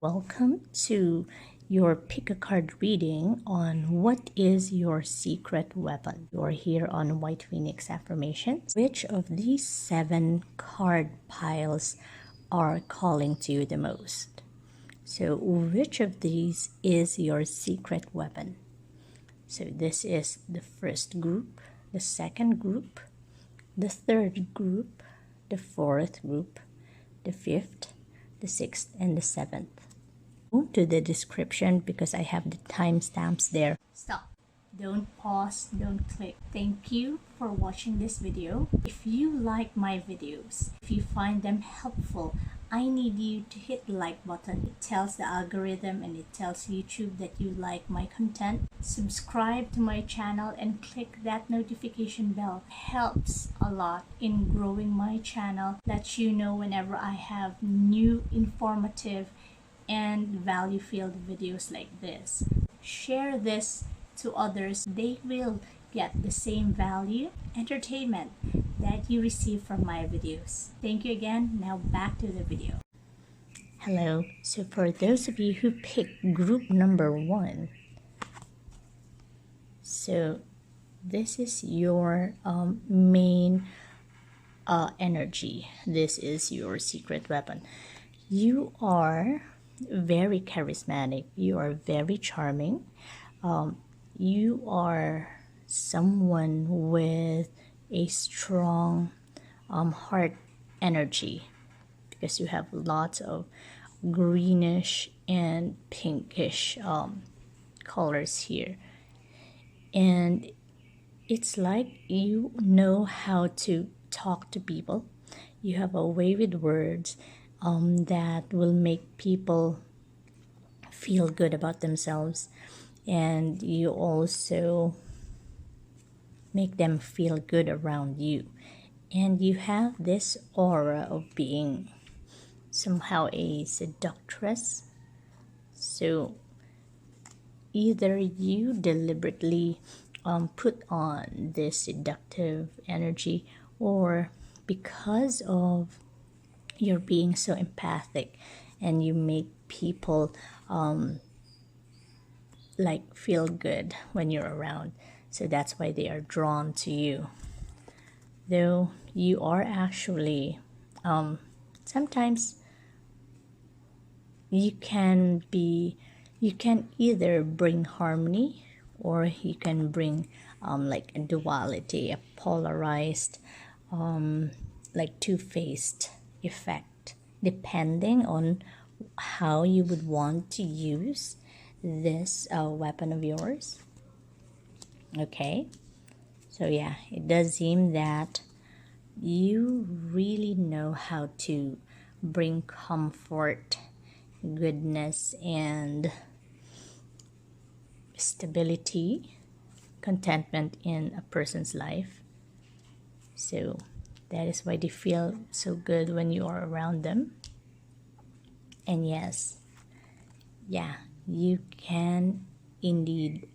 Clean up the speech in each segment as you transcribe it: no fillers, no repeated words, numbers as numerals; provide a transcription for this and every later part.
Welcome to your pick a card reading on what is your secret weapon. You're here on White Phoenix Affirmations. Which of these 7 card piles are calling to you the most? So, which of these is your secret weapon? So, this is the first group, the second group, the third group, the fourth group, the fifth, the sixth, and the seventh. Go to the description because I have the timestamps there. Stop. Don't pause, don't click. Thank you for watching this video. If you like my videos, if you find them helpful, I need you to hit the like button. It tells the algorithm and it tells YouTube that you like my content. Subscribe to my channel and click that notification bell. It helps a lot in growing my channel. Lets you know whenever I have new informative and value-filled videos like this. Share this to others. They will get the same value, entertainment that you receive from my videos. Thank you again. Now back to the video. Hello. So for those of you who picked group number 1, so this is your main energy. This is your secret weapon. You are very charismatic. You are very charming. You are someone with a strong heart energy because you have lots of greenish and pinkish colors here. And it's like you know how to talk to people. You have a way with words that will make people feel good about themselves, and you also make them feel good around you. And you have this aura of being somehow a seductress. So either you deliberately put on this seductive energy, or because of you're being so empathic and you make people like feel good when you're around, so that's why they are drawn to you. Though you are actually sometimes you can either bring harmony, or you can bring like a duality, a polarized like two-faced effect, depending on how you would want to use this weapon of yours. Okay, so yeah, it does seem that you really know how to bring comfort, goodness, and stability, contentment in a person's life. So that is why they feel so good when you are around them. And yes, yeah, you can indeed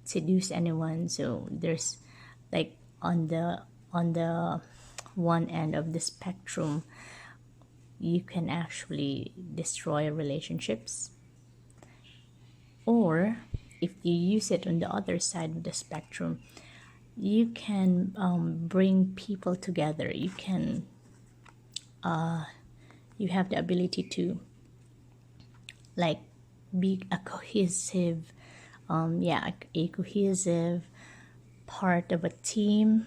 seduce anyone. So there's like on the one end of the spectrum, you can actually destroy relationships, or if you use it on the other side of the spectrum, you can bring people together. You can you have the ability to like be a cohesive a cohesive part of a team,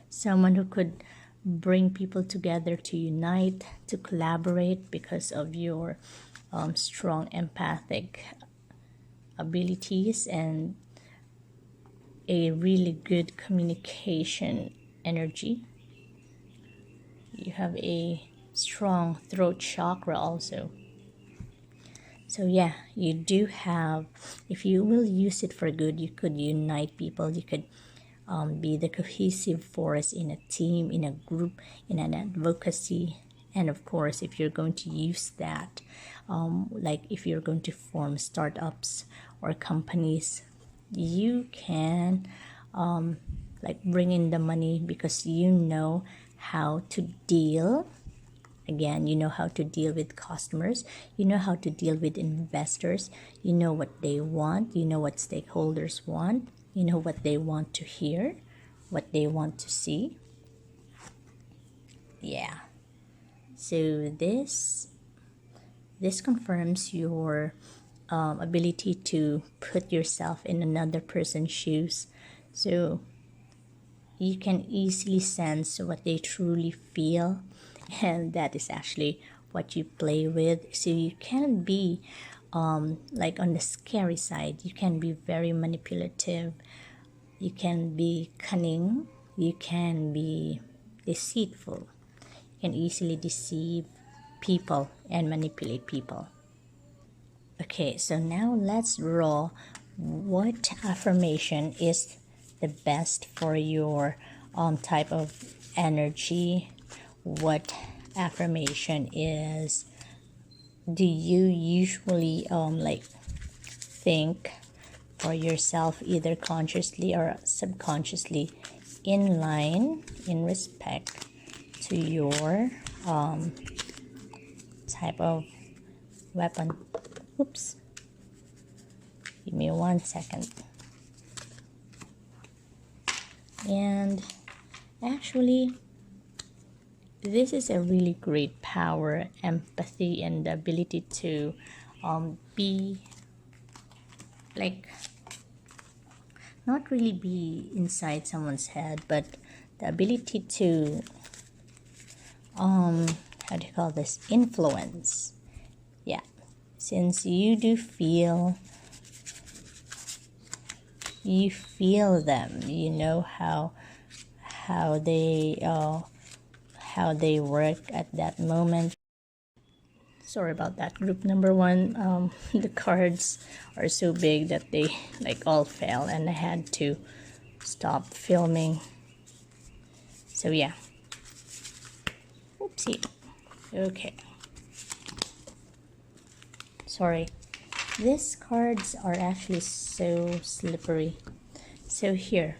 someone who could bring people together to unite, to collaborate because of your strong empathic abilities and a really good communication energy. You have a strong throat chakra also. So yeah, you do have, if you will use it for good, you could unite people. You could be the cohesive force in a team, in a group, in an advocacy. And of course, if you're going to use that, like if you're going to form startups or companies, you can like bring in the money because you know how to deal Again, you know how to deal with customers, you know how to deal with investors, you know what they want, you know what stakeholders want, you know what they want to hear, what they want to see. Yeah. So this confirms your ability to put yourself in another person's shoes. So you can easily sense what they truly feel, and that is actually what you play with. So you can be like on the scary side, you can be very manipulative, you can be cunning, you can be deceitful, you can easily deceive people and manipulate people. Okay, so now let's draw what affirmation is the best for your type of energy. What affirmation do you usually like think for yourself, either consciously or subconsciously, in line, in respect to your type of weapon? Oops, give me 1 second. And actually, this is a really great power, empathy, and the ability to be like, not really be inside someone's head, but the ability to how do you call this, influence. Yeah, since you do feel them, you know how they work at that moment. Sorry about that. Group number one, the cards are so big that they like all fell, and I had to stop filming. So yeah, oopsie. Okay, sorry. These cards are actually so slippery. So here,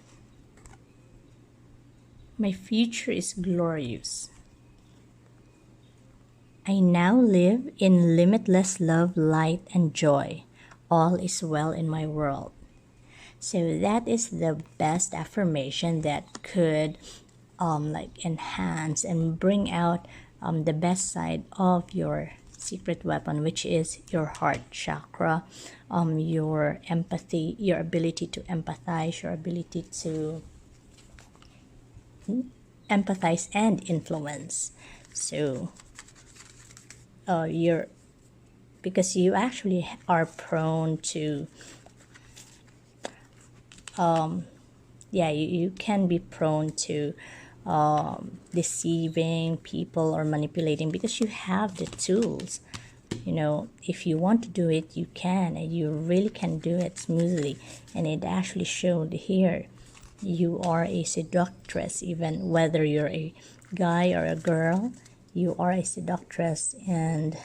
my future is glorious. I now live in limitless love, light, and joy. All is well in my world. So that is the best affirmation that could like enhance and bring out the best side of your secret weapon, which is your heart chakra, your empathy, your ability to empathize, your ability to empathize and influence. So you're, because you actually are prone to you can be prone to deceiving people or manipulating, because you have the tools. You know, if you want to do it, you can, and you really can do it smoothly. And it actually showed here, you are a seductress. Even whether you're a guy or a girl, you are a seductress, and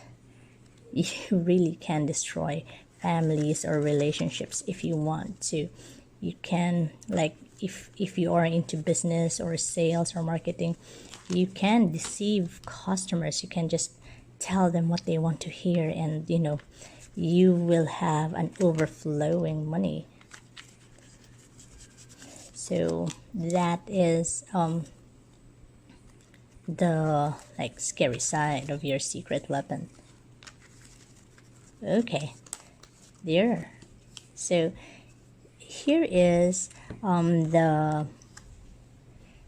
you really can destroy families or relationships if you want to. You can, like, if you are into business or sales or marketing, you can deceive customers. You can just tell them what they want to hear, and you know, you will have an overflowing money. So that is the like scary side of your secret weapon. Okay, there. So here is the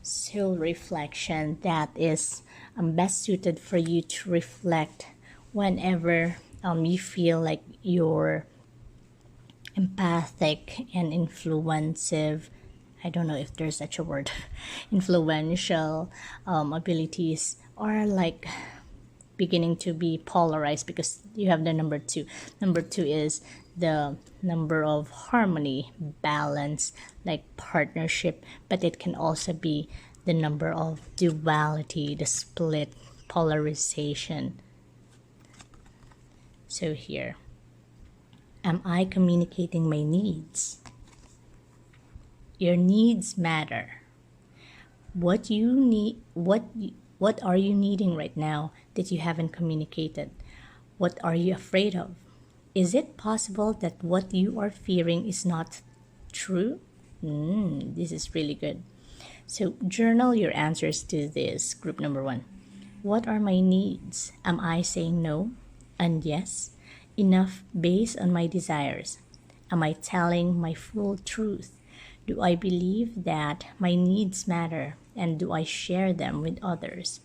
soul reflection that is best suited for you to reflect whenever you feel like you're empathic and influensive. I don't know if there's such a word. Influential abilities are like beginning to be polarized, because you have the number 2. Number 2 is the number of harmony, balance, like partnership, but it can also be the number of duality, the split, polarization. So here, am I communicating my needs? Your needs matter. What you need, what are you needing right now that you haven't communicated? What are you afraid of? Is it possible that what you are fearing is not true? This is really good. So journal your answers to this. Group number 1. What are my needs? Am I saying no and yes enough based on my desires? Am I telling my full truth? Do I believe that my needs matter, and do I share them with others?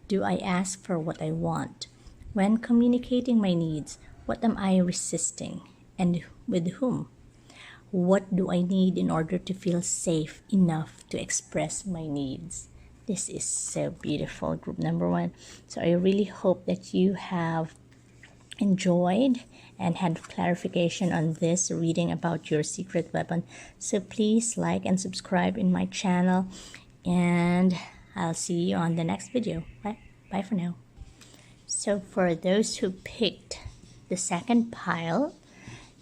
Do I ask for what I want? When communicating my needs, what am I resisting, and with whom? What do I need in order to feel safe enough to express my needs? This is so beautiful, group number 1. So I really hope that you have enjoyed and had clarification on this reading about your secret weapon. So please like and subscribe in my channel, and I'll see you on the next video. Bye for now. So for those who picked the second pile,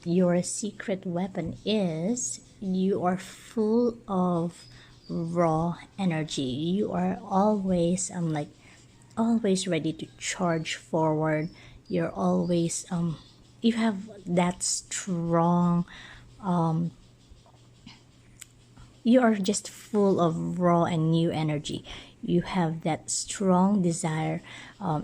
your secret weapon is you are full of raw energy. You are always always ready to charge forward. You're always you have that strong you are just full of raw and new energy. You have that strong desire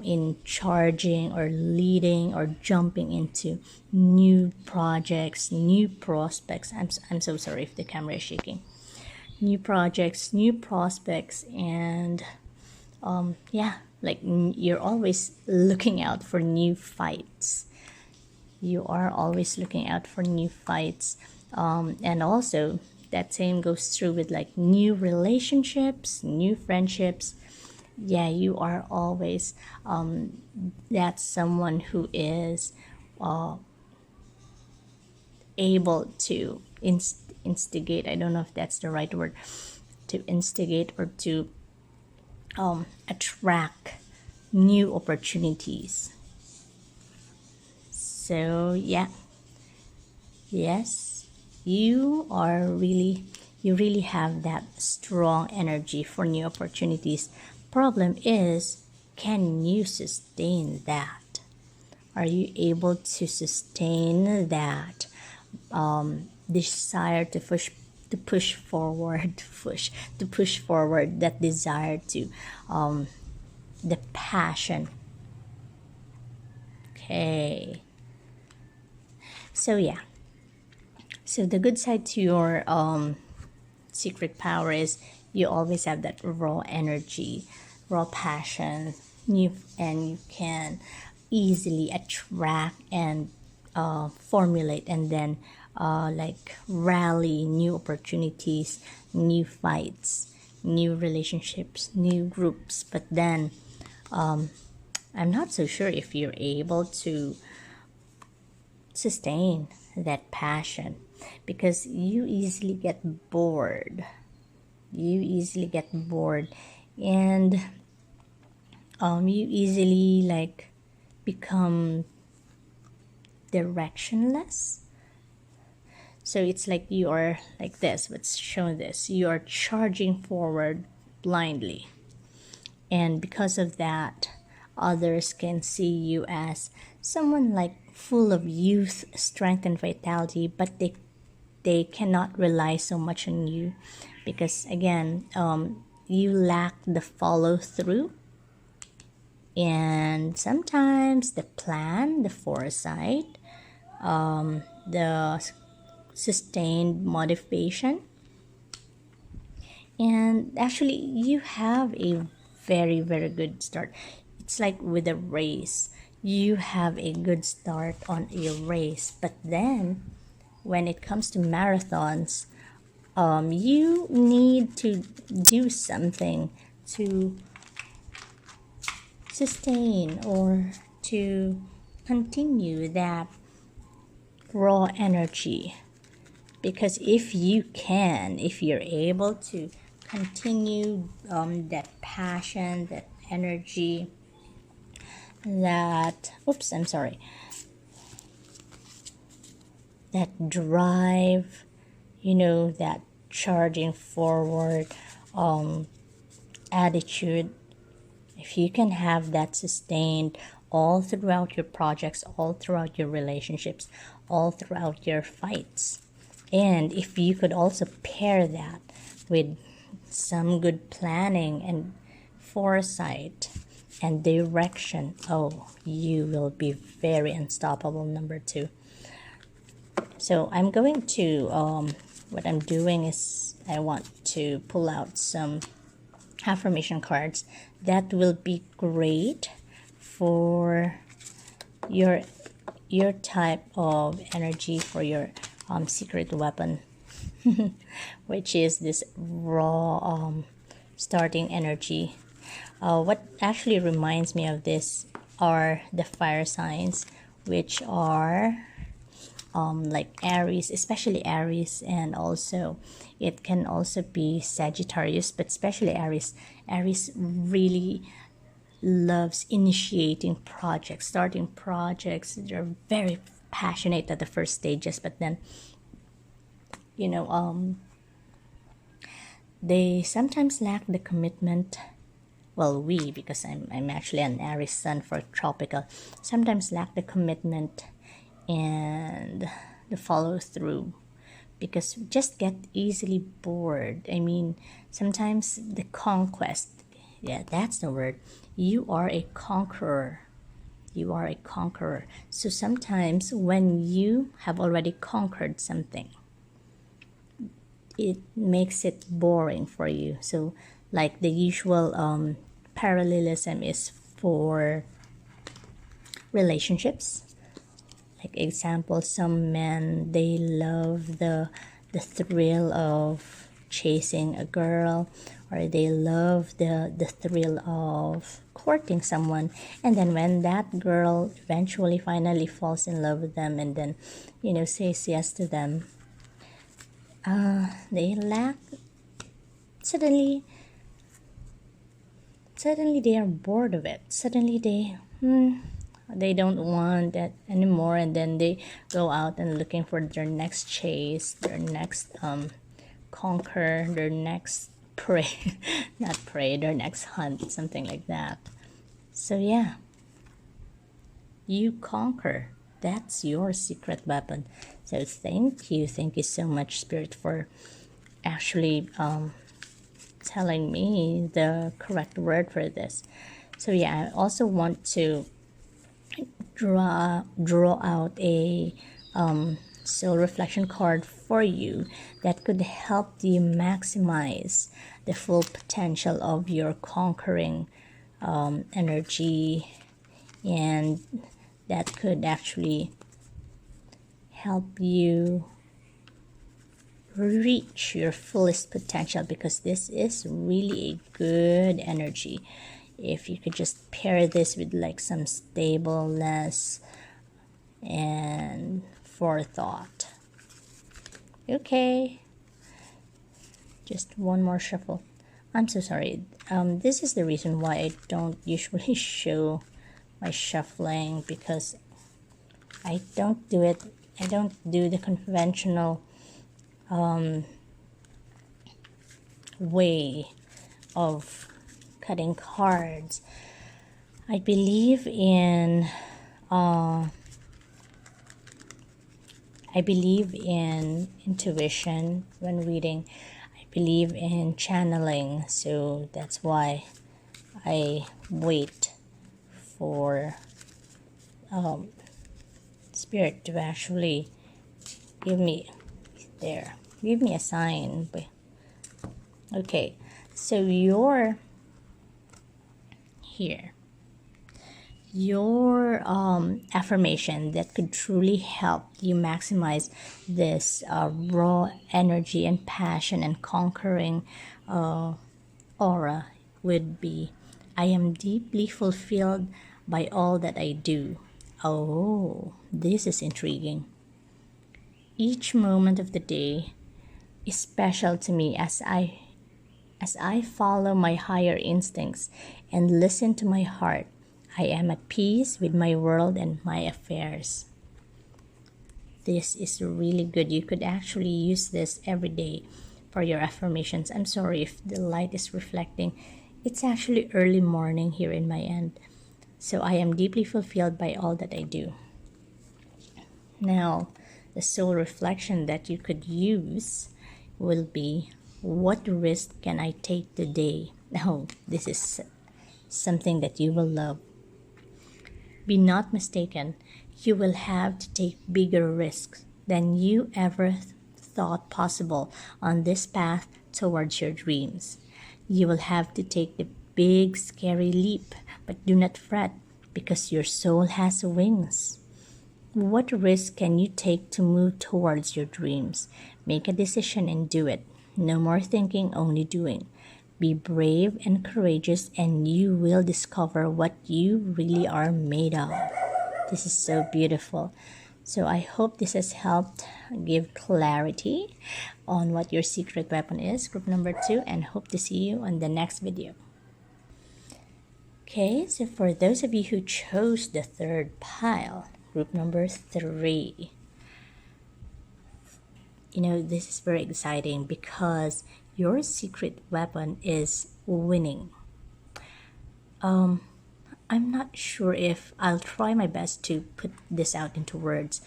in charging or leading or jumping into new projects, new prospects. I'm so sorry if the camera is shaking. New projects, new prospects, and yeah, like you're always looking out for new fights. You are always looking out for new fights, and also that same goes through with like new relationships, new friendships. Yeah, you are always that's someone who is able to instigate. I don't know if that's the right word, to instigate or to attract new opportunities. So yeah, yes, you really have that strong energy for new opportunities. Problem is, can you sustain that? Are you able to sustain that desire to push forward, that desire to the passion? Okay, so yeah, so the good side to your secret power is you always have that raw energy, raw passion, and you can easily attract and formulate and then like rally new opportunities, new fights, new relationships, new groups. But then I'm not so sure if you're able to sustain that passion, because you easily get bored. And you easily like become directionless. So it's like you are like this, what's shown this, you are charging forward blindly, and because of that others can see you as someone like full of youth, strength, and vitality, but they cannot rely so much on you because again you lack the follow through and sometimes the plan, the foresight, the sustained motivation. And actually you have a very good start. It's like with a race, you have a good start on a race, but then when it comes to marathons, you need to do something to sustain or to continue that raw energy. Because if you're able to continue that passion, that energy, that that drive, that charging forward attitude, If you can have that sustained all throughout your projects, all throughout your relationships, all throughout your fights, and if you could also pair that with some good planning and foresight and direction, oh, you will be very unstoppable, number 2. So I'm going to, what I'm doing is I want to pull out some affirmation cards that will be great for your type of energy, for your secret weapon, which is this raw starting energy. What actually reminds me of this are the fire signs, which are like Aries, especially Aries, and also it can also be Sagittarius, but especially Aries. Aries really loves initiating projects, starting projects. They're very passionate at the first stages, but then they sometimes lack the commitment. Well, because I'm actually an Aries sun for tropical, sometimes lack the commitment and the follow through, because we just get easily bored. I mean, sometimes the conquest, yeah, that's the word. You are a conqueror. You are a conqueror. So sometimes when you have already conquered something, it makes it boring for you. So like the usual parallelism is for relationships. Like example, some men, they love the thrill of chasing a girl, or they love the thrill of courting someone, and then when that girl eventually finally falls in love with them and then says yes to them, they lack, suddenly they are bored of it. Suddenly they don't want that anymore, and then they go out and looking for their next chase, their next conquer, their next prey not prey, their next hunt, something like that. So yeah, you conquer. That's your secret weapon. So thank you so much, Spirit, for actually telling me the correct word for this. So yeah, I also want to draw out a soul reflection card for you that could help you maximize the full potential of your conquering energy, and that could actually help you reach your fullest potential, because this is really a good energy. If you could just pair this with like some stableness and forethought. Okay, just one more shuffle. I'm so sorry. This is the reason why I don't usually show my shuffling, because I don't do the conventional way of cutting cards. I believe in intuition when reading. I believe in channeling, so that's why I wait for Spirit to actually give me a sign. Okay, so your affirmation that could truly help you maximize this raw energy and passion and conquering aura would be, I am deeply fulfilled by all that I do. Oh, this is intriguing. Each moment of the day is special to me as I follow my higher instincts and listen to my heart. I am at peace with my world and my affairs. This is really good. You could actually use this every day for your affirmations. I'm sorry if the light is reflecting. It's actually early morning here in my end, so I am deeply fulfilled by all that I do. Now, the soul reflection that you could use will be, what risk can I take today? Oh, this is something that you will love. Be not mistaken, you will have to take bigger risks than you ever thought possible on this path towards your dreams. You will have to take the big, scary leap, but do not fret because your soul has wings. What risk can you take to move towards your dreams? Make a decision and do it. No more thinking, only doing. Be brave and courageous, and you will discover what you really are made of. This is so beautiful. So I hope this has helped give clarity on what your secret weapon is, group number 2, and hope to see you on the next video. Okay, so for those of you who chose the third pile, group number 3, this is very exciting because your secret weapon is winning. I'm not sure if I'll try my best to put this out into words.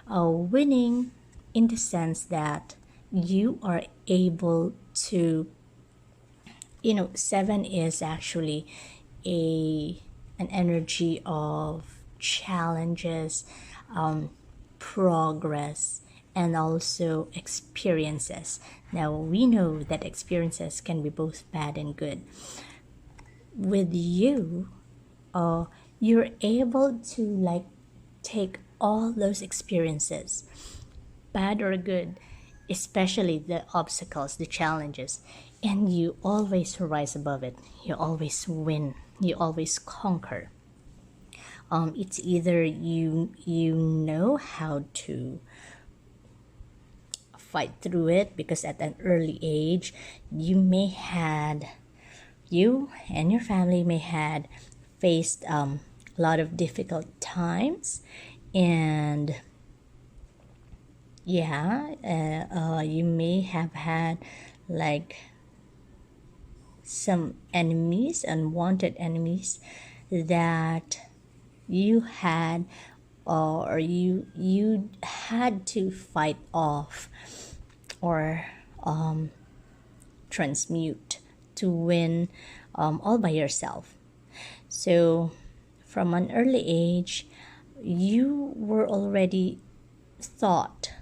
Winning in the sense that you are able to, 7 is actually an energy of challenges, progress, and also experiences. Now, we know that experiences can be both bad and good. With you, you're able to take all those experiences, bad or good, especially the obstacles, the challenges, and you always rise above it. You always win. You always conquer. It's either you know how to fight through it, because at an early age you and your family may had faced a lot of difficult times, and you may have had some enemies, unwanted enemies that you had or you had to fight off or transmute to win all by yourself. So from an early age, you were already thought,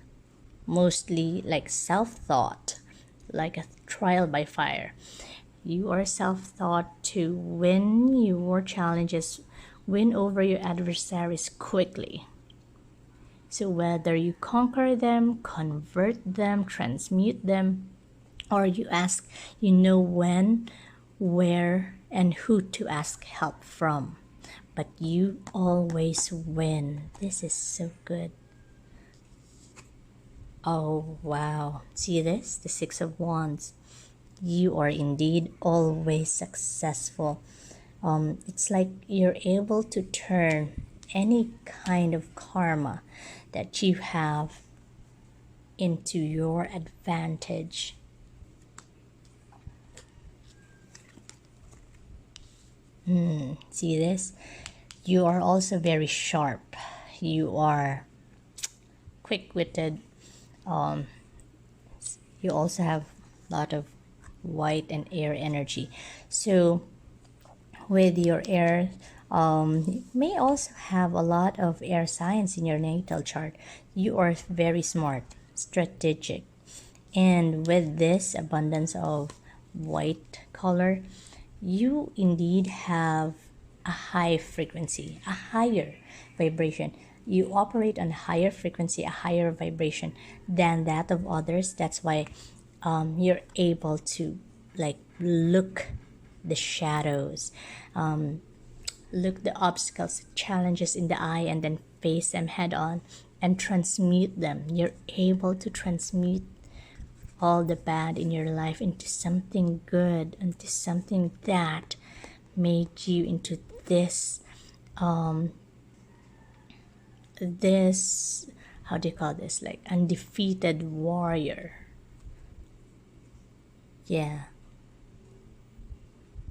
mostly self-thought, like a trial by fire. You are self-taught to win your challenges, win over your adversaries quickly. So whether you conquer them, convert them, transmute them, or you know when, where, and who to ask help from. But you always win. This is so good. Oh, wow. See this? The 6 of Wands. You are indeed always successful. It's like you're able to turn any kind of karma that you have into your advantage. See this? You are also very sharp. You are quick-witted. You also have a lot of white and air energy. So with your air, you may also have a lot of air signs in your natal chart. You are very smart, strategic, and with this abundance of white color, you indeed have a high frequency, a higher vibration. You operate on a higher frequency, a higher vibration than that of others. That's why you're able to look the shadows, look the obstacles, challenges in the eye, and then face them head on and transmute them. You're able to transmute all the bad in your life into something good, into something that made you into this how do you call this, undefeated warrior. Yeah,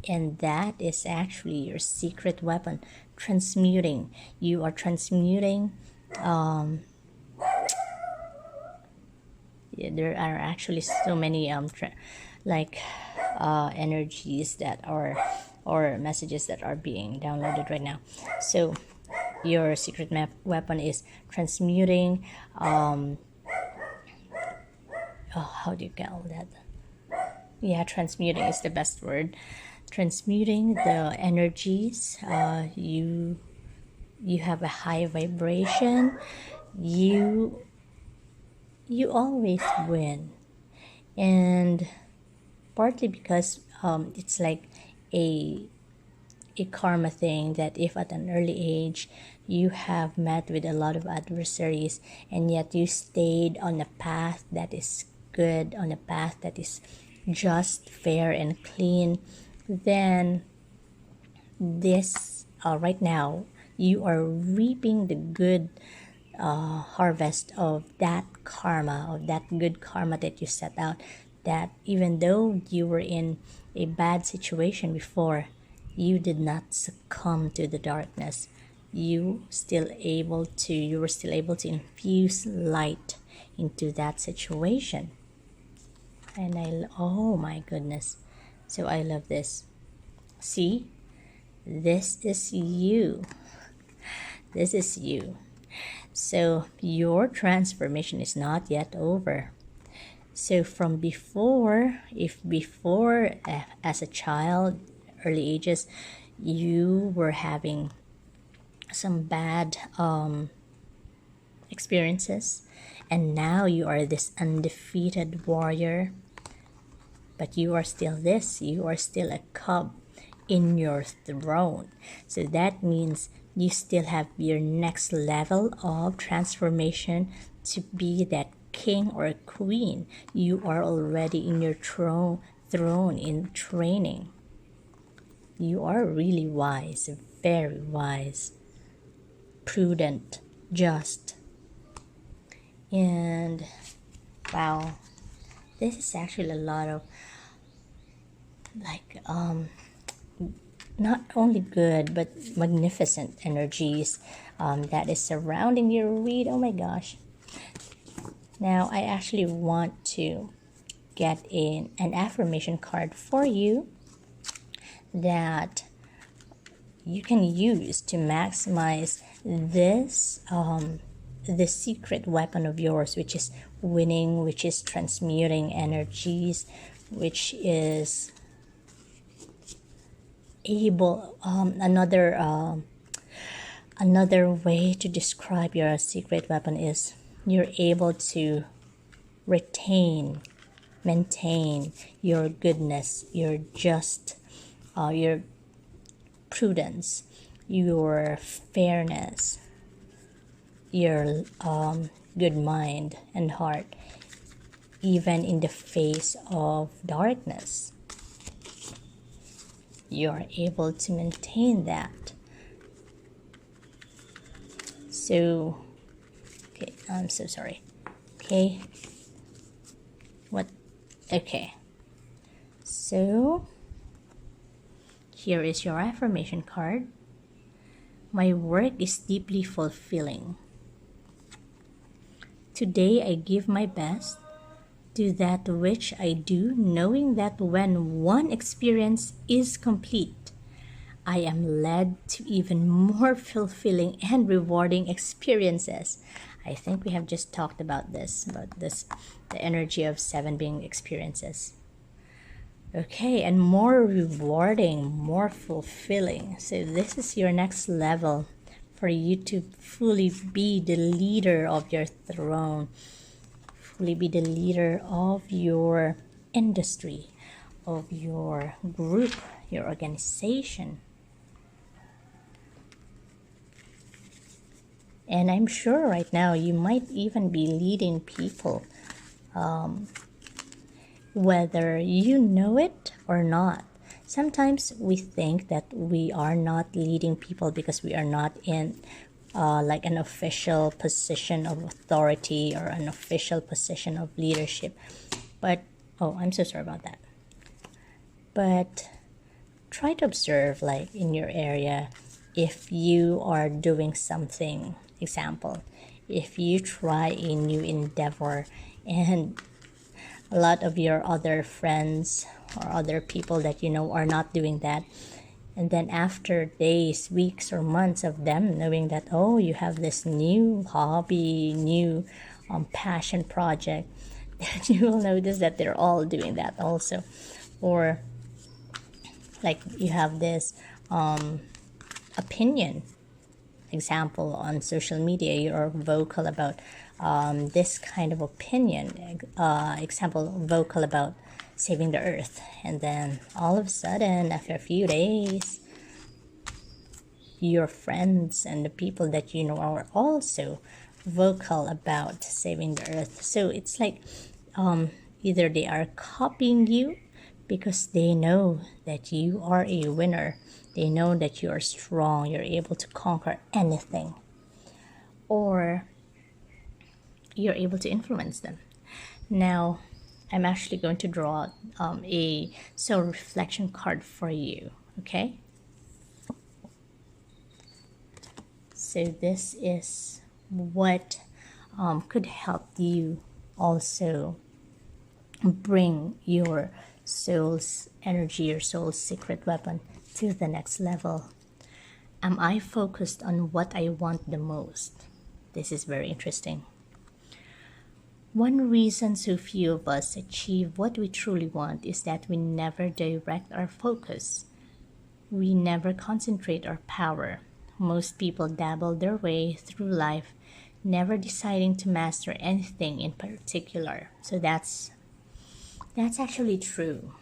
And that is actually your secret weapon, transmuting. You are transmuting. Yeah, there are actually so many energies that are, or messages that are being downloaded right now. So your secret weapon is transmuting. How do you call that? Yeah, transmuting is the best word. Transmuting the energies. You have a high vibration. You always win, and partly because it's like a karma thing, that if at an early age you have met with a lot of adversaries and yet you stayed on a path that is good, on a path that is just, fair, and clean, then this right now you are reaping the good harvest of that karma, of that good karma that you set out. That even though you were in a bad situation before, you did not succumb to the darkness. You were still able to infuse light into that situation. And oh my goodness, so I love this. See, this is you. This is you. So your transformation is not yet over. So from before, if before as a child, early ages, you were having some bad experiences, and now you are this undefeated warrior, but you are still a cub in your throne. So that means you still have your next level of transformation to be that king or queen. You are already in your throne in training. You are really wise, very wise, prudent, just. And wow, this is actually a lot of not only good but magnificent energies that is surrounding your read. Oh my gosh. Now I actually want to get in an affirmation card for you that you can use to maximize this the secret weapon of yours, which is winning, which is transmuting energies, which is able another way to describe your secret weapon is you're able to maintain your goodness, your just, your prudence, your fairness, your good mind and heart, even in the face of darkness. You're able to maintain that. So, okay, I'm so sorry. Okay. What? Okay. So, here is your affirmation card. My work is deeply fulfilling. Today I give my best, do that which I do, knowing that when one experience is complete, I am led to even more fulfilling and rewarding experiences. I think we have just talked about this, the energy of 7 being experiences. Okay, and more rewarding, more fulfilling. So this is your next level for you to fully be the leader of your throne, fully be the leader of your industry, of your group, your organization. And I'm sure right now you might even be leading people, whether you know it or not. Sometimes we think that we are not leading people because we are not in like an official position of authority or an official position of leadership. But, oh, I'm so sorry about that. But try to observe, like in your area, if you are doing something. Example, if you try a new endeavor and a lot of your other friends or other people that you know are not doing that, and then after days, weeks, or months of them knowing that, oh, you have this new hobby, new passion project, you will notice that they're all doing that also. Or like you have this opinion, example, on social media, you're vocal about this kind of opinion, example, vocal about saving the earth, and then all of a sudden after a few days, your friends and the people that you know are also vocal about saving the earth. So it's like either they are copying you because they know that you are a winner, they know that you are strong, you're able to conquer anything, or you're able to influence them. Now, I'm actually going to draw a soul reflection card for you, okay? So this is what could help you also bring your soul's energy, your soul's secret weapon to the next level. Am I focused on what I want the most? This is very interesting. One reason so few of us achieve what we truly want is that we never direct our focus. We never concentrate our power. Most people dabble their way through life, never deciding to master anything in particular. So that's actually true.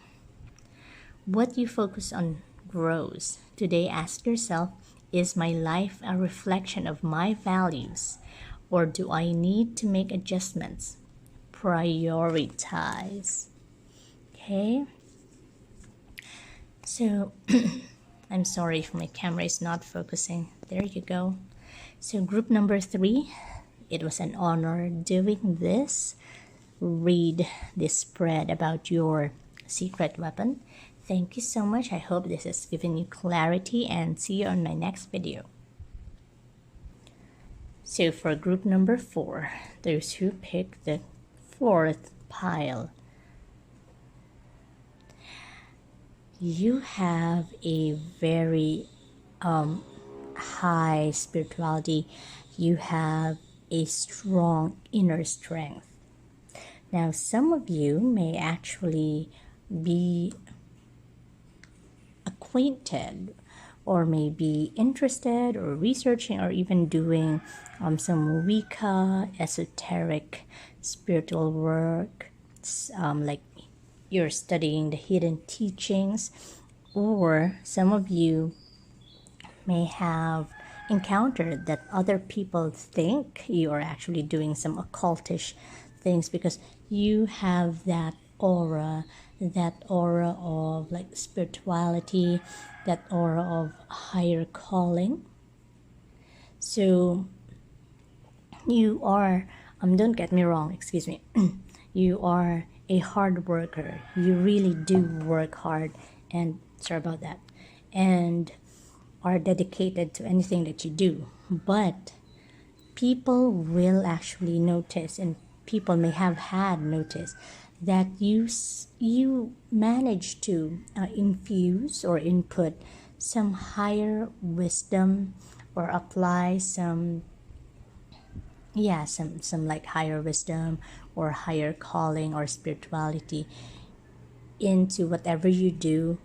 What you focus on grows. Today, ask yourself, is my life a reflection of my values, or do I need to make adjustments? Prioritize. Okay? So, I'm sorry if my camera is not focusing. There you go. So, group number 3, it was an honor doing this. Read this spread about your secret weapon. Thank you so much. I hope this has given you clarity, and see you on my next video. So for group number 4, those who pick the 4th pile, you have a very high spirituality. You have a strong inner strength. Now, some of you may actually be acquainted or may be interested or researching or even doing some Wicca, esoteric, spiritual work, like you're studying the hidden teachings, or some of you may have encountered that other people think you are actually doing some occultish things because you have that aura of like spirituality, that aura of higher calling. So you are, don't get me wrong, excuse me, you are a hard worker. You really do work hard, and sorry about that, and are dedicated to anything that you do. But people will actually notice, and people may have had notice, that you manage to infuse or input some higher wisdom, or apply some like higher wisdom or higher calling or spirituality into whatever you do,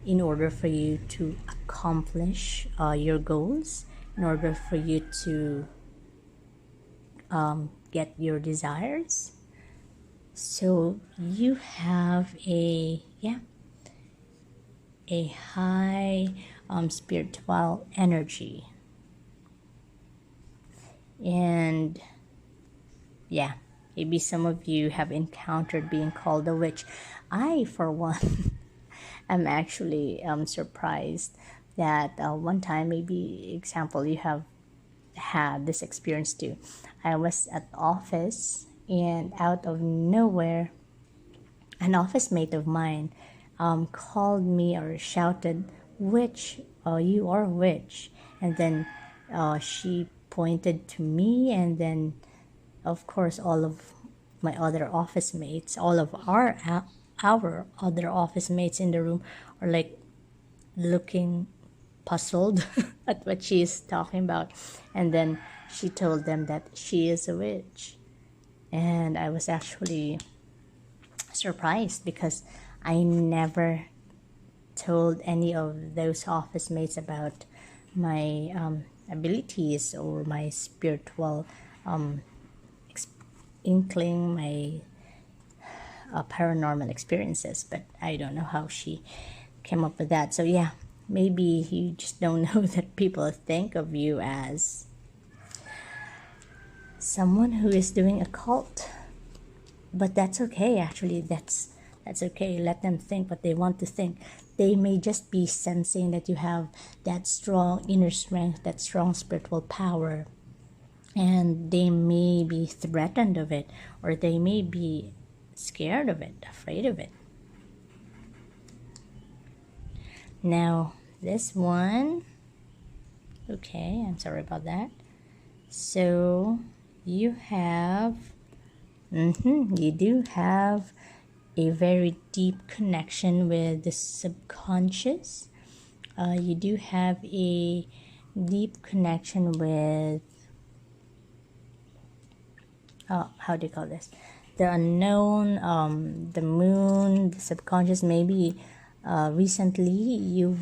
in order for you to accomplish your goals, in order for you to get your desires. So you have a high spiritual energy. And maybe some of you have encountered being called a witch. I, for one, am actually surprised that one time, maybe example, you have had this experience too. I was at the office, and out of nowhere, an office mate of mine called me or shouted, which you are which. And then she pointed to me, and then of course all of my other office mates, all of our other office mates in the room are like looking puzzled at what she is talking about. And then she told them that she is a witch, and I was actually surprised because I never told any of those office mates about my abilities or my spiritual inkling, my paranormal experiences. But I don't know how she came up with that. So yeah, maybe you just don't know that people think of you as someone who is doing a cult. But that's okay, actually. That's okay. Let them think what they want to think. They may just be sensing that you have that strong inner strength, that strong spiritual power, and they may be threatened of it, or they may be scared of it, afraid of it. Now, this one, okay, I'm sorry about that. So, you have, you do have a very deep connection with the subconscious. You do have a deep connection with, how do you call this? The unknown, the moon, the subconscious. Maybe recently you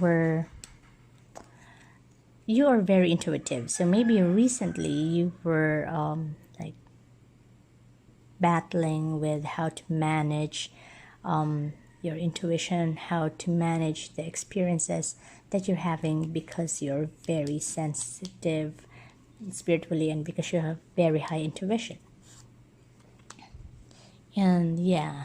are very intuitive. So maybe recently you were like battling with how to manage your intuition, how to manage the experiences that you're having, because you're very sensitive spiritually and because you have very high intuition. And yeah,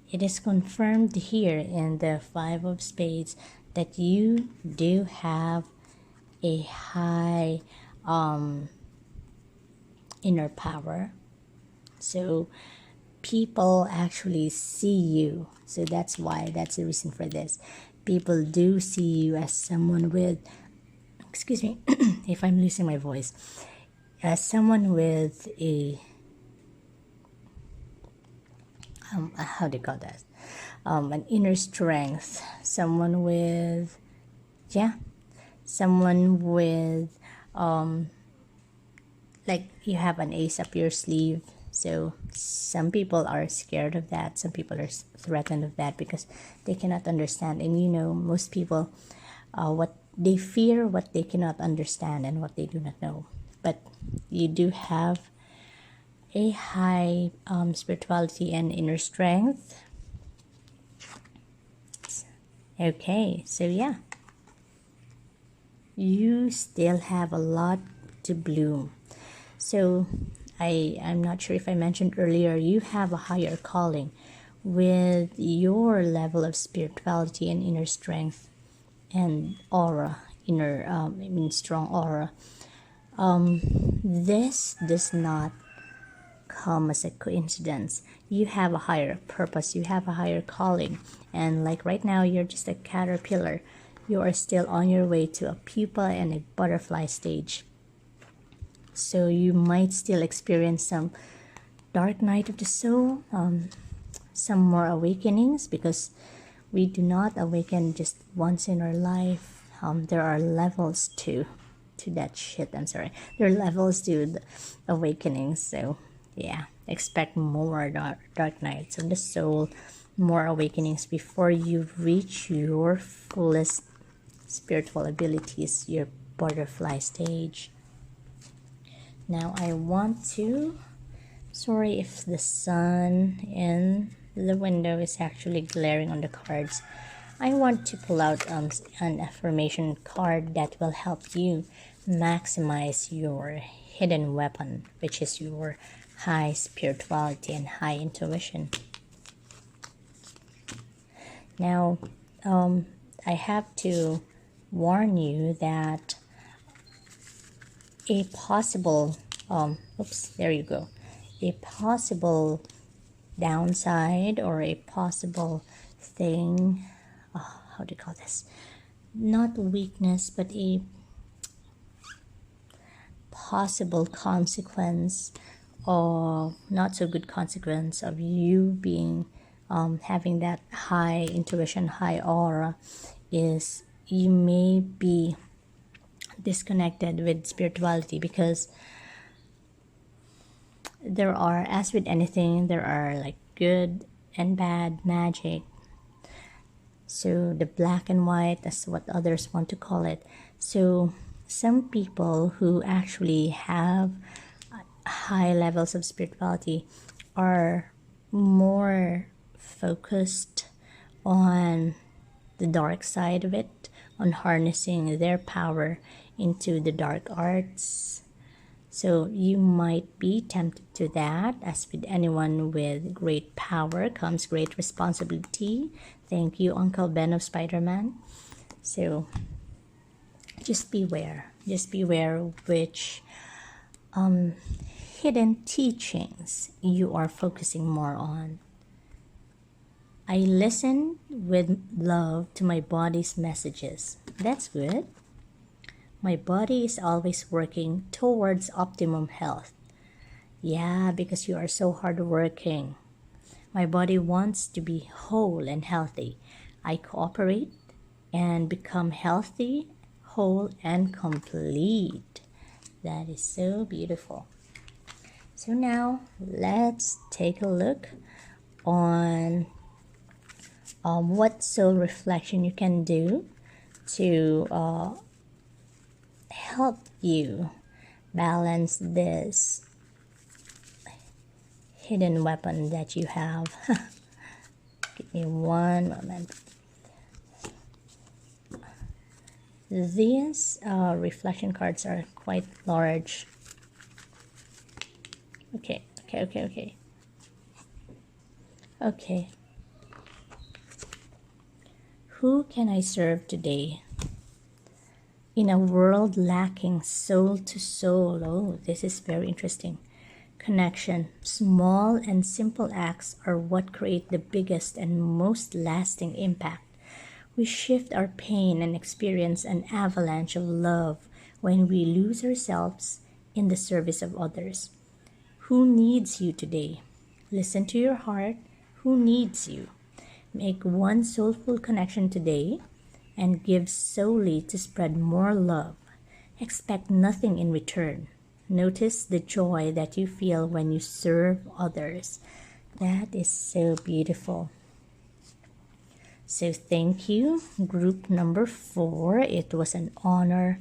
it is confirmed here in the Five of Spades that you do have a high inner power. So people actually see you. So that's the reason for this. People do see you as someone with, excuse me if I'm losing my voice, as someone with a how do you call that, an inner strength, someone with, yeah, someone with like you have an ace up your sleeve. So some people are scared of that, some people are threatened of that because they cannot understand. And most people, what they fear, what they cannot understand, and what they do not know. But you do have a high spirituality and inner strength. Okay, so yeah, you still have a lot to bloom. So I'm not sure if I mentioned earlier, you have a higher calling with your level of spirituality and inner strength and aura, strong aura. This does not come as a coincidence. You have a higher purpose, you have a higher calling, and like right now you're just a caterpillar. You are still on your way to a pupa and a butterfly stage. So you might still experience some dark night of the soul, some more awakenings, because we do not awaken just once in our life. There are levels to that shit. I'm sorry. There are levels to the awakenings. So yeah, expect more dark nights of the soul, more awakenings before you reach your fullest spiritual abilities, your butterfly stage. Now I want to, sorry if the sun in the window is actually glaring on the cards. I want to pull out an affirmation card that will help you maximize your hidden weapon, which is your high spirituality and high intuition. Now, I have to warn you that a possible, there you go, a possible downside or a possible thing, how do you call this, not weakness, but a possible consequence, or not so good consequence, of you being having that high intuition, high aura, is you may be disconnected with spirituality, because there are, as with anything, there are like good and bad magic. So the black and white, that's what others want to call it. So some people who actually have high levels of spirituality are more focused on the dark side of it, on harnessing their power into the dark arts. So you might be tempted to that. As with anyone with great power comes great responsibility. Thank you, Uncle Ben of Spider-Man. So just beware. Just beware which hidden teachings you are focusing more on. I listen with love to my body's messages. That's good. My body is always working towards optimum health. Yeah, because you are so hardworking. My body wants to be whole and healthy. I cooperate and become healthy, whole, and complete. That is so beautiful. So now let's take a look on what soul reflection you can do to help you balance this hidden weapon that you have. Give me one moment. These reflection cards are quite large. Okay. Who can I serve today? In a world lacking soul to soul. Oh, this is very interesting. Connection. Small and simple acts are what create the biggest and most lasting impact. We shift our pain and experience an avalanche of love when we lose ourselves in the service of others. Who needs you today? Listen to your heart. Who needs you? Make one soulful connection today and give solely to spread more love. Expect nothing in return. Notice the joy that you feel when you serve others. That is so beautiful. So thank you, group number 4. It was an honor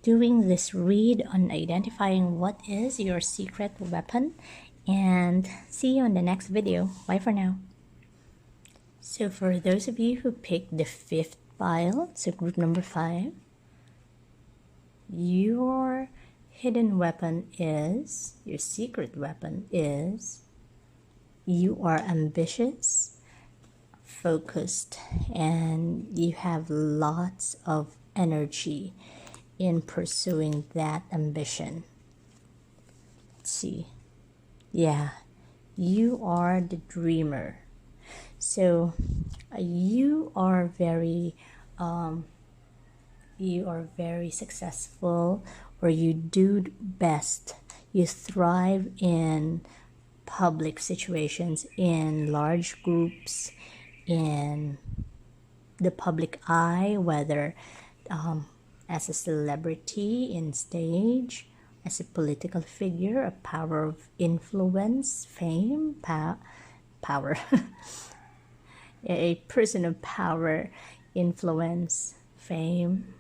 doing this read on identifying what is your secret weapon. And see you in the next video. Bye for now. So for those of you who picked the 5th pile, so group number 5, your hidden weapon is, your secret weapon is, you are ambitious, focused, and you have lots of energy in pursuing that ambition. Let's see. Yeah, you are the dreamer. So you are very successful, or you do best. You thrive in public situations, in large groups, in the public eye, whether as a celebrity in stage, as a political figure, a power of influence, fame, power. A person of power, influence, fame.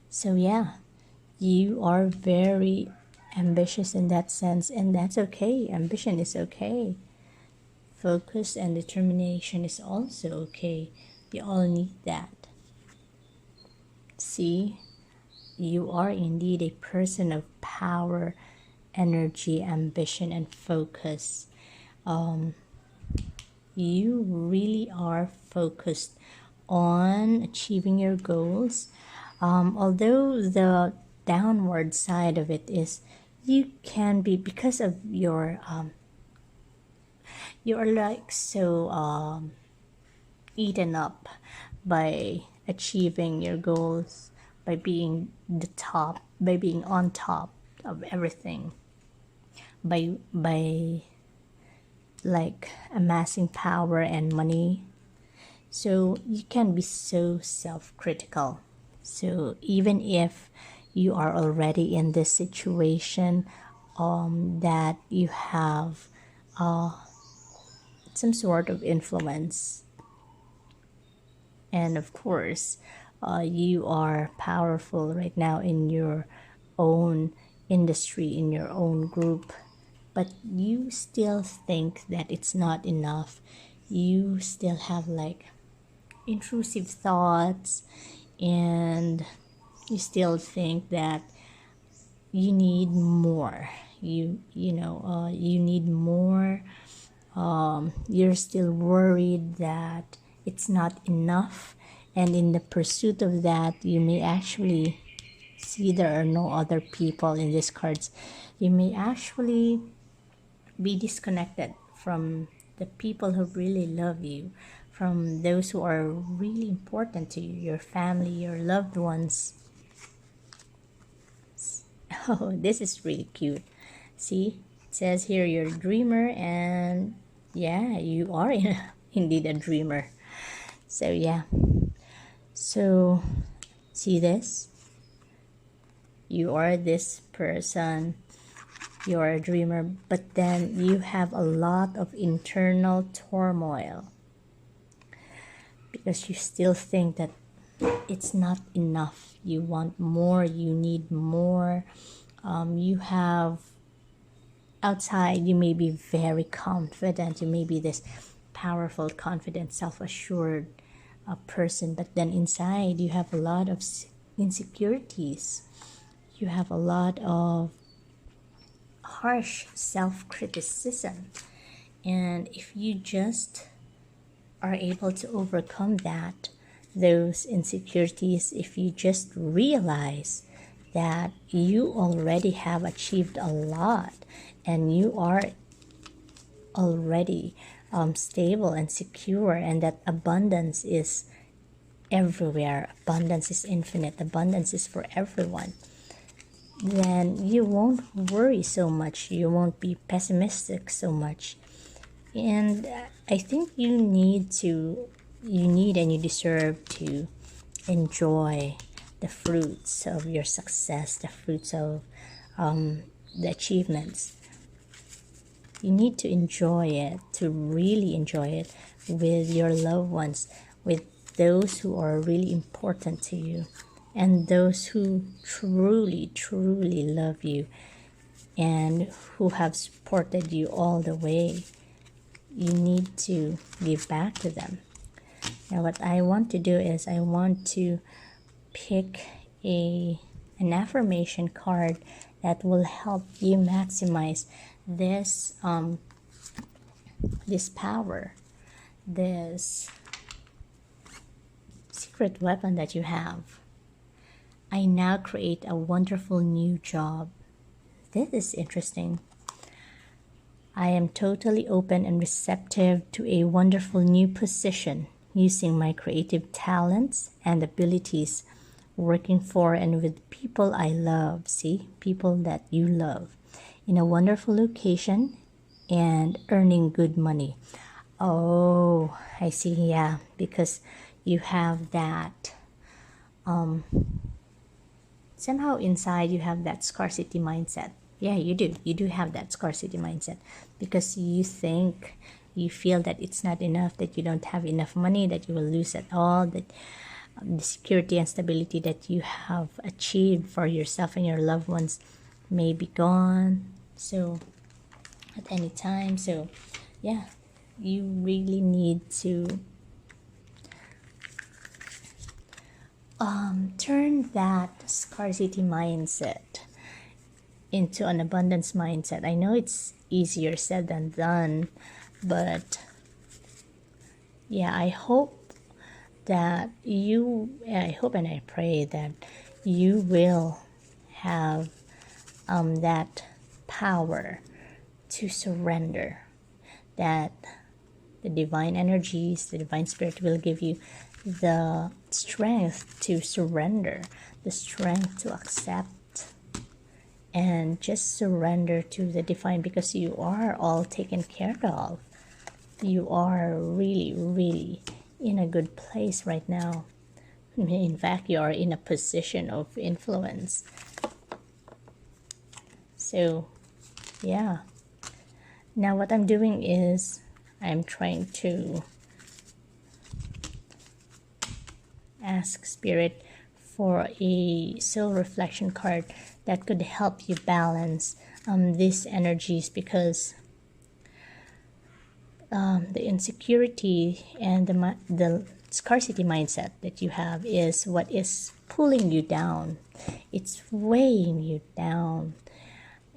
So yeah, you are very ambitious in that sense, and that's okay. Ambition is okay. Focus and determination is also okay. You all need that. See, you are indeed a person of power, energy, ambition, and focus. You really are focused on achieving your goals. Although the downward side of it is you can be, because of your you are like so eaten up by achieving your goals, by being the top, by being on top of everything, by like amassing power and money. So you can be so self-critical. So even if you are already in this situation, that you have some sort of influence, and of course you are powerful right now in your own industry, in your own group, but you still think that it's not enough. You still have like intrusive thoughts, and you still think that you need more. You need more. You're still worried that it's not enough, and in the pursuit of that, you may actually see there are no other people in these cards. You may actually be disconnected from the people who really love you, from those who are really important to you, your family, your loved ones. Oh, this is really cute. See, it says here you're a dreamer, and yeah, you are indeed a dreamer. So yeah, so see this, you are this person, you're a dreamer, but then you have a lot of internal turmoil because you still think that it's not enough. You want more, you need more. You have outside, you may be very confident, you may be this powerful, confident, self-assured person, but then inside you have a lot of insecurities. You have a lot of harsh self-criticism, and if you just are able to overcome those insecurities, if you just realize that you already have achieved a lot and you are already stable and secure, and that abundance is everywhere, abundance is infinite, abundance is for everyone, then you won't worry so much, you won't be pessimistic so much. And I think you need and you deserve to enjoy the fruits of your success, the fruits of the achievements. You need to enjoy it, to really enjoy it with your loved ones, with those who are really important to you, and those who truly, truly love you and who have supported you all the way. You need to give back to them. Now what I want to do is I want to pick an affirmation card that will help you maximize this this power, this secret weapon that you have. I now create a wonderful new job. This is interesting. I am totally open and receptive to a wonderful new position, using my creative talents and abilities, working for and with people I love. See, people that you love, in a wonderful location and earning good money. Oh, I see. Yeah, because you have that somehow inside you have that scarcity mindset. Yeah, you do have that scarcity mindset, because you think, you feel that it's not enough, that you don't have enough money, that you will lose it all, that the security and stability that you have achieved for yourself and your loved ones may be gone so at any time. So yeah, you really need to turn that scarcity mindset into an abundance mindset. I know it's easier said than done, but yeah, I hope and I pray that you will have that power to surrender, that the divine energies, the divine spirit will give you the strength to surrender, the strength to accept, and just surrender to the divine, because you are all taken care of. You are really, really in a good place right now. In fact, you are in a position of influence. So, yeah. Now what I'm doing is I'm trying to ask Spirit for a soul reflection card that could help you balance these energies, because the insecurity and the scarcity mindset that you have is what is pulling you down. It's weighing you down,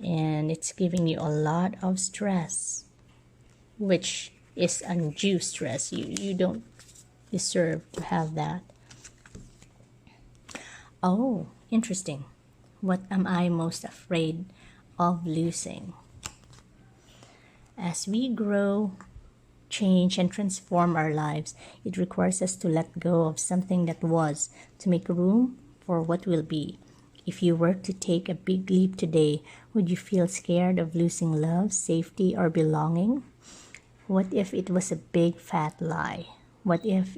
and it's giving you a lot of stress, which is undue stress. You don't deserve to have that. Oh, interesting. What am I most afraid of losing? As we grow, change, and transform our lives, it requires us to let go of something that was to make room for what will be. If you were to take a big leap today, would you feel scared of losing love, safety, or belonging? What if it was a big fat lie? What if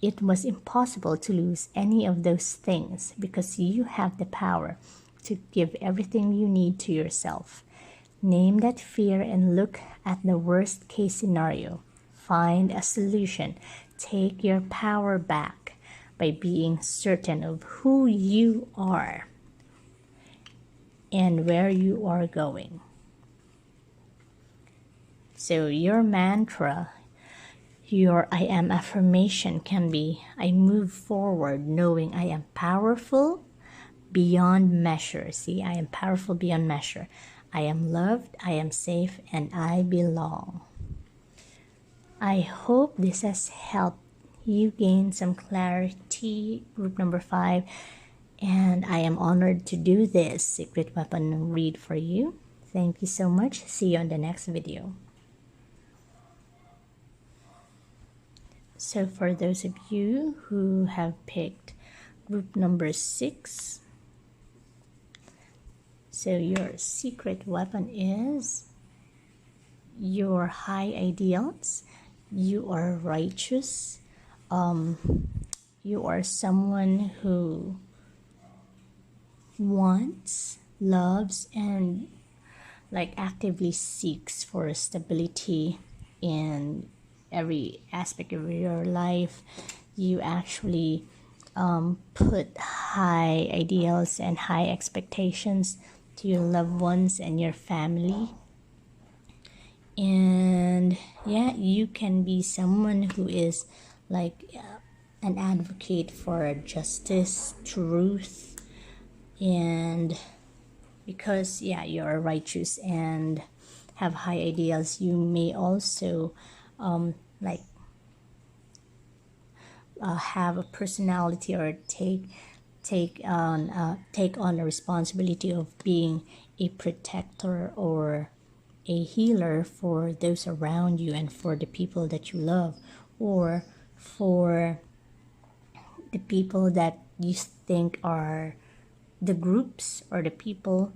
it was impossible to lose any of those things, because you have the power to give everything you need to yourself? Name that fear and look at the worst case scenario. Find a solution. Take your power back by being certain of who you are and where you are going. So your mantra, your I am affirmation can be, I move forward knowing I am powerful beyond measure. See, I am powerful beyond measure. I am loved, I am safe, and I belong. I hope this has helped you gain some clarity, group number 5. And I am honored to do this secret weapon read for you. Thank you so much. See you on the next video. So for those of you who have picked group number 6, so your secret weapon is your high ideals. You are righteous. You are someone who wants, loves, and actively seeks for stability in every aspect of your life. You actually put high ideals and high expectations to your loved ones and your family. And yeah, you can be someone who is an advocate for justice, truth, and because you're righteous and have high ideals, you may also have a personality or take on a responsibility of being a protector or a healer for those around you and for the people that you love, or for the people that you think are the groups or the people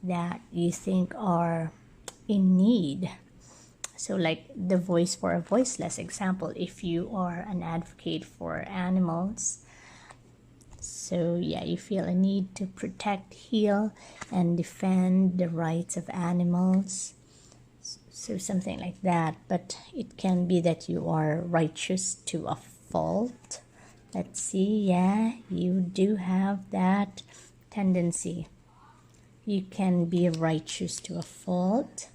that you think are in need. So the voice for a voiceless example, if you are an advocate for animals, so you feel a need to protect, heal, and defend the rights of animals. So something like that. But it can be that you are righteous to a fault. Let's see, you do have that tendency. You can be righteous to a fault.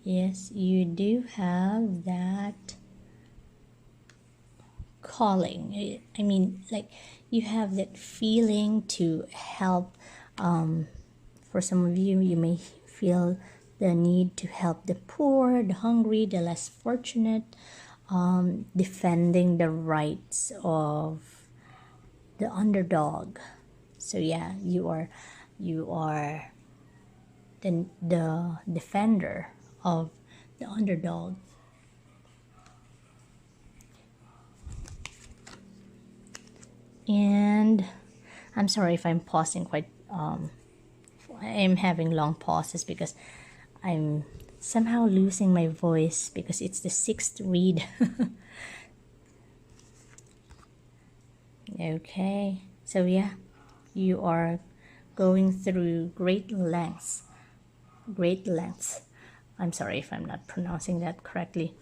Yes, you do have that calling. I mean, you have that feeling to help. For some of you, you may feel the need to help the poor, the hungry, the less fortunate, defending the rights of the underdog. So you are the defender of the underdog. And I'm sorry if I'm pausing quite, I'm having long pauses because I'm somehow losing my voice because it's the 6th read. Okay, so yeah, you are going through great lengths. I'm sorry if I'm not pronouncing that correctly.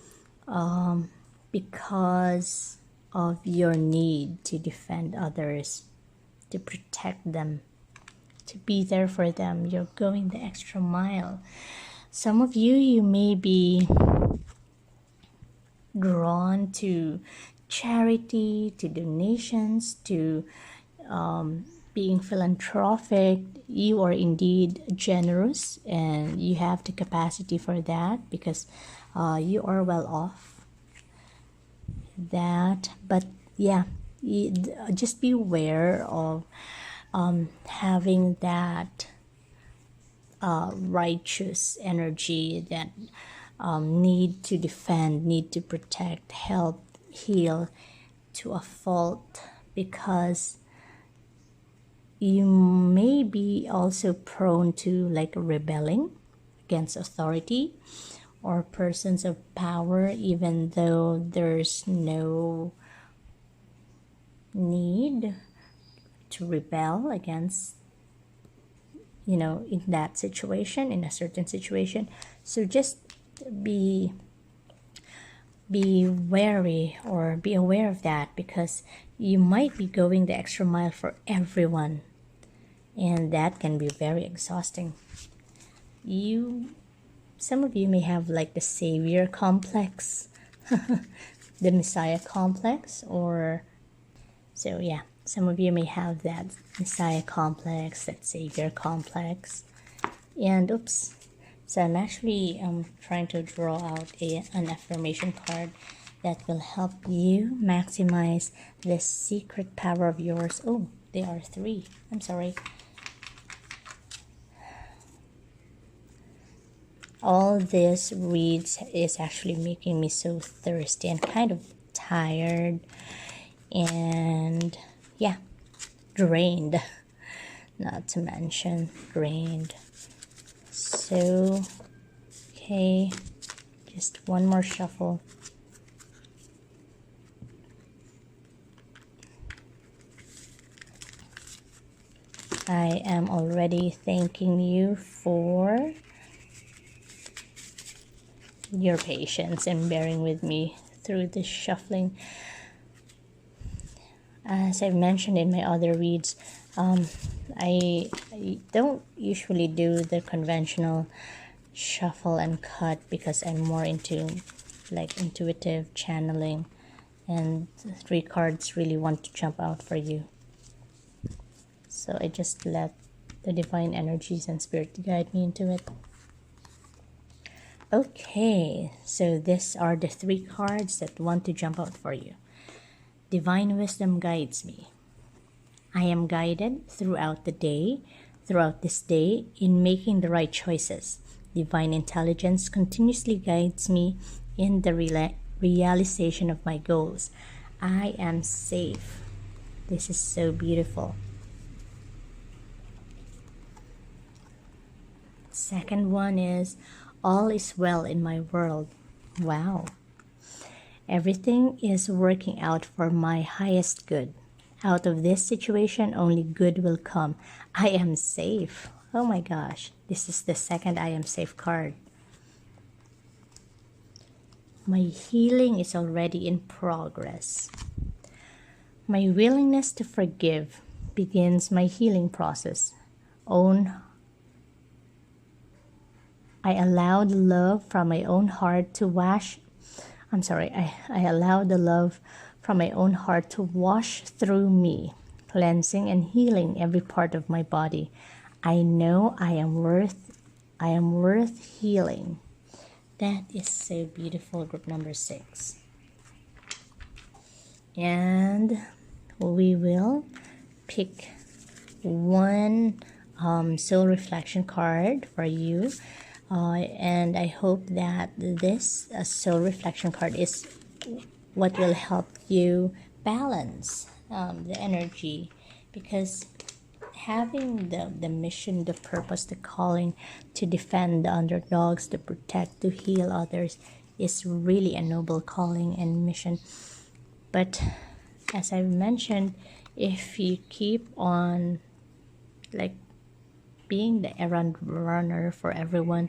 Because of your need to defend others, to protect them, to be there for them. You're going the extra mile. Some of you may be drawn to charity, to donations, to being philanthropic. You are indeed generous, and you have the capacity for that because you are well off. But yeah, just be aware of having that righteous energy, that need to defend, need to protect, help, heal to a fault, because you may be also prone to like rebelling against authority or persons of power, even though there's no need to rebel against, in that situation, in a certain situation. So just be wary, or be aware of that, because you might be going the extra mile for everyone, and that can be very exhausting. Some of you may have like the savior complex, the messiah complex, or so yeah, some of you may have that messiah complex, that savior complex. And oops, so I'm actually trying to draw out an affirmation card that will help you maximize this secret power of yours. Oh, there are 3. I'm sorry. All this reads is actually making me so thirsty and kind of tired, and yeah, drained, not to mention drained. So okay, just one more shuffle. I am already thanking you for your patience and bearing with me through this shuffling. As I've mentioned in my other reads, I don't usually do the conventional shuffle and cut because I'm more into like intuitive channeling, and 3 cards really want to jump out for you. So I just let the divine energies and spirit guide me into it. Okay, so these are the 3 cards that want to jump out for you. Divine wisdom guides me. I am guided throughout this day, in making the right choices. Divine intelligence continuously guides me in the realization of my goals. I am safe. This is so beautiful. Second one is, all is well in my world. Wow. Everything is working out for my highest good. Out of this situation, only good will come. I am safe. Oh my gosh. This is the second I am safe card. My healing is already in progress. My willingness to forgive begins my healing process. I allow the love from my own heart to I allow the love from my own heart to wash through me, cleansing and healing every part of my body. I know I am worth healing. That is so beautiful, group number 6. And we will pick one soul reflection card for you. and I hope that this soul reflection card is what will help you balance the energy, because having the mission, the purpose, the calling to defend the underdogs, to protect, to heal others is really a noble calling and mission. But as I've mentioned, if you keep on like being the errand runner for everyone,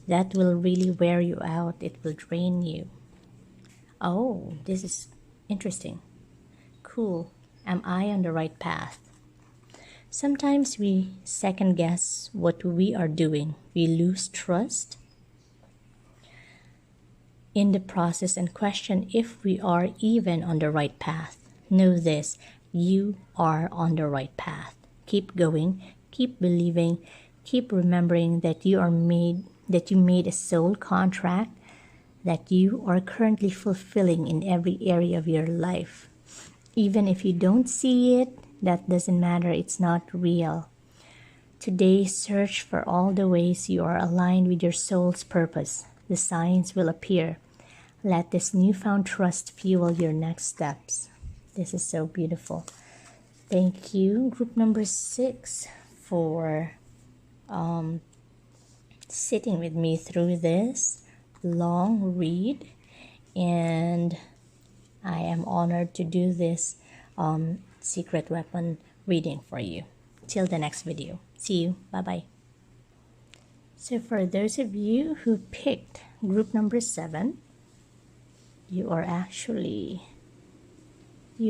that will really wear you out. It will drain you. Oh, this is interesting. Cool. Am I on the right path? Sometimes we second guess what we are doing. We lose trust in the process and question if we are even on the right path. Know this, you are on the right path. Keep going, keep believing, keep remembering that you made a soul contract that you are currently fulfilling in every area of your life. Even if you don't see it, that doesn't matter, it's not real. Today, search for all the ways you are aligned with your soul's purpose. The signs will appear. Let this newfound trust fuel your next steps. This is so beautiful. Thank you, group number 6, for sitting with me through this long read. And I am honored to do this secret weapon reading for you. Till the next video. See you. Bye-bye. So for those of you who picked group number 7, you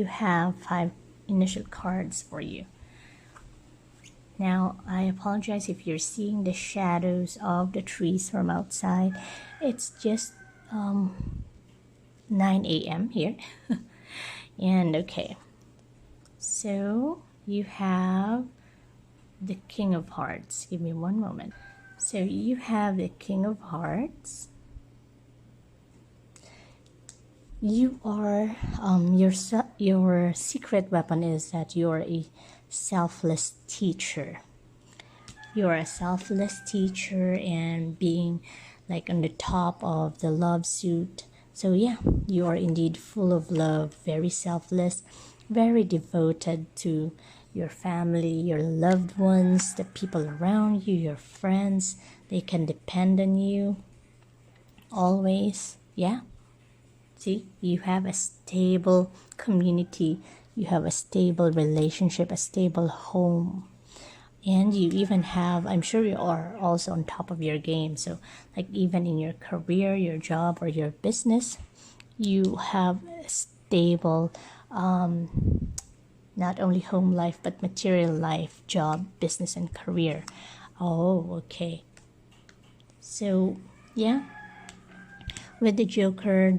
have 5 initial cards for you. Now, I apologize if you're seeing the shadows of the trees from outside. It's just 9 a.m. here. And okay, so you have the King of Hearts. Give me one moment. So you have the King of Hearts. You are your secret weapon is that you're a selfless teacher. You're a selfless teacher and being like on the top of the love suit. So yeah, you are indeed full of love, very selfless, very devoted to your family, your loved ones, the people around you, your friends. They can depend on you always. Yeah. See, you have a stable community, you have a stable relationship, a stable home. And you even have, I'm sure you are also on top of your game. So like even in your career, your job, or your business, you have a stable, not only home life, but material life, job, business, and career. Oh, okay. So yeah, with the Joker,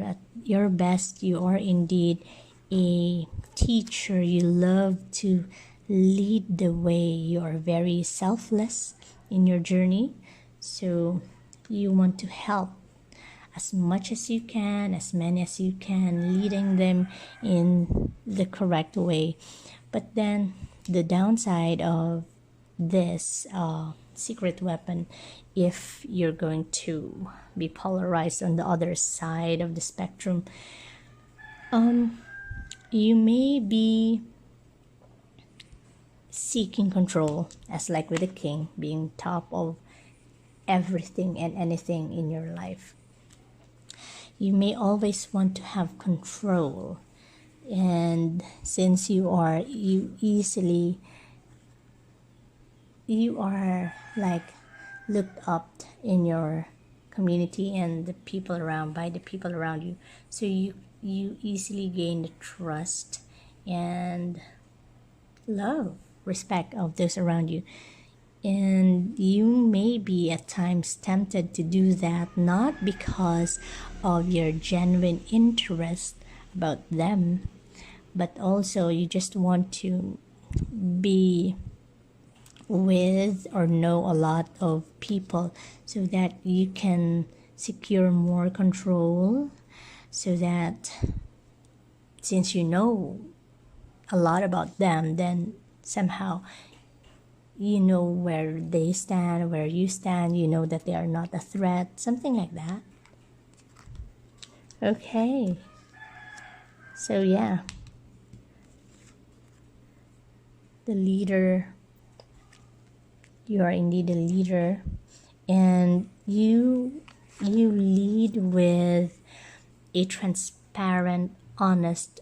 at your best, you are indeed a teacher. You love to lead the way. You are very selfless in your journey. So you want to help as much as you can, as many as you can, leading them in the correct way. But then the downside of this secret weapon, if you're going to be polarized on the other side of the spectrum, you may be seeking control, as like with the king, being top of everything and anything in your life. You may always want to have control, and since you are like looked up in your community and the people around, by the people around you, so you easily gain the trust and love, respect of those around you. And you may be at times tempted to do that, not because of your genuine interest about them, but also you just want to be with or know a lot of people so that you can secure more control, so that since you know a lot about them, then somehow you know where they stand, where you stand, you know that they are not a threat, something like that. Okay, so yeah, the leader, you are indeed a leader, and you lead with a transparent, honest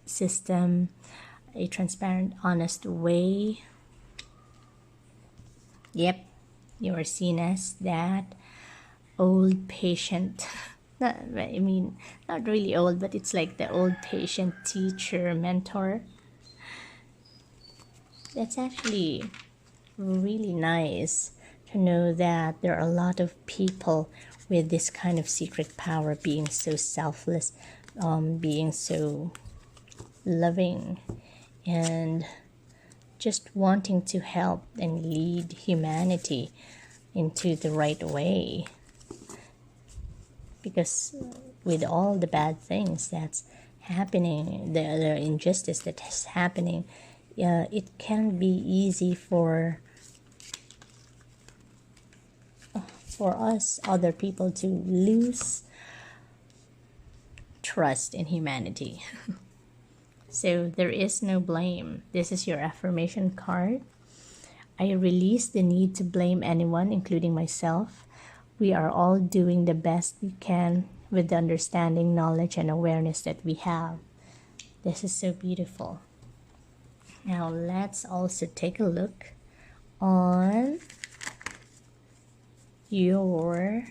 system, a transparent, honest way. Yep, you are seen as that old patient. I mean, not really old, but it's like the old patient teacher, mentor. That's actually really nice to know that there are a lot of people with this kind of secret power, being so selfless, being so loving, and just wanting to help and lead humanity into the right way. Because with all the bad things that's happening, the injustice that is happening, it can be easy for us, other people, to lose trust in humanity. So there is no blame. This is your affirmation card. I release the need to blame anyone, including myself. We are all doing the best we can with the understanding, knowledge, and awareness that we have. This is so beautiful. Now let's also take a look on your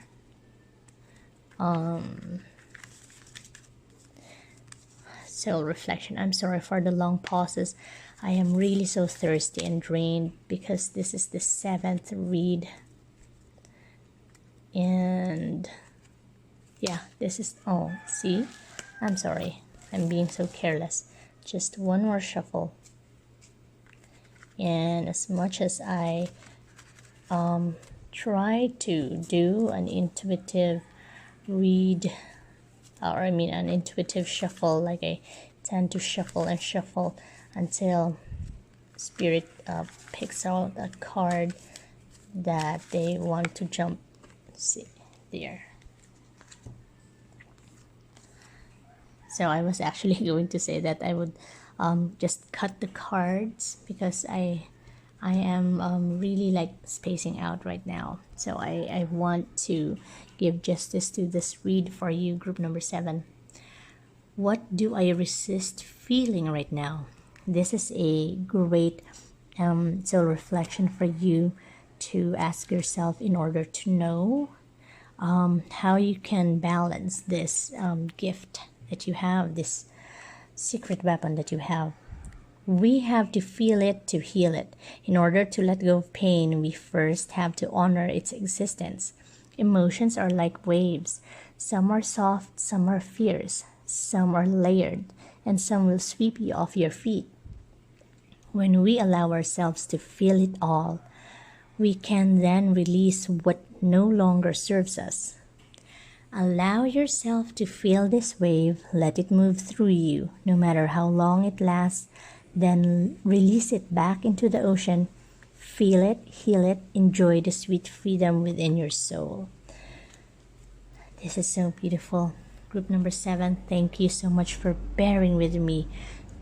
soul reflection. I'm sorry for the long pauses. I am really so thirsty and drained because this is the 7th read, and yeah, this is, oh, see, I'm sorry, I'm being so careless. Just one more shuffle, and as much as I try to do an intuitive read, or I mean an intuitive shuffle, like I tend to shuffle and shuffle until spirit picks out a card that they want to jump. See there. So I was actually going to say that I would just cut the cards because I am really like spacing out right now. So I want to give justice to this read for you, group number 7. What do I resist feeling right now? This is a great soul reflection for you to ask yourself in order to know how you can balance this gift that you have, this secret weapon that you have. We have to feel it to heal it. In order to let go of pain, we first have to honor its existence. Emotions are like waves. Some are soft, some are fierce, some are layered, and some will sweep you off your feet. When we allow ourselves to feel it all, we can then release what no longer serves us. Allow yourself to feel this wave. Let it move through you, no matter how long it lasts. Then release it back into the ocean. Feel it, heal it, enjoy the sweet freedom within your soul. This is so beautiful. Group number 7, thank you so much for bearing with me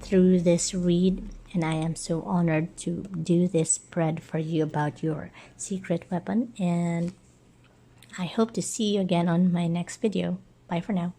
through this read. And I am so honored to do this spread for you about your secret weapon. And I hope to see you again on my next video. Bye for now.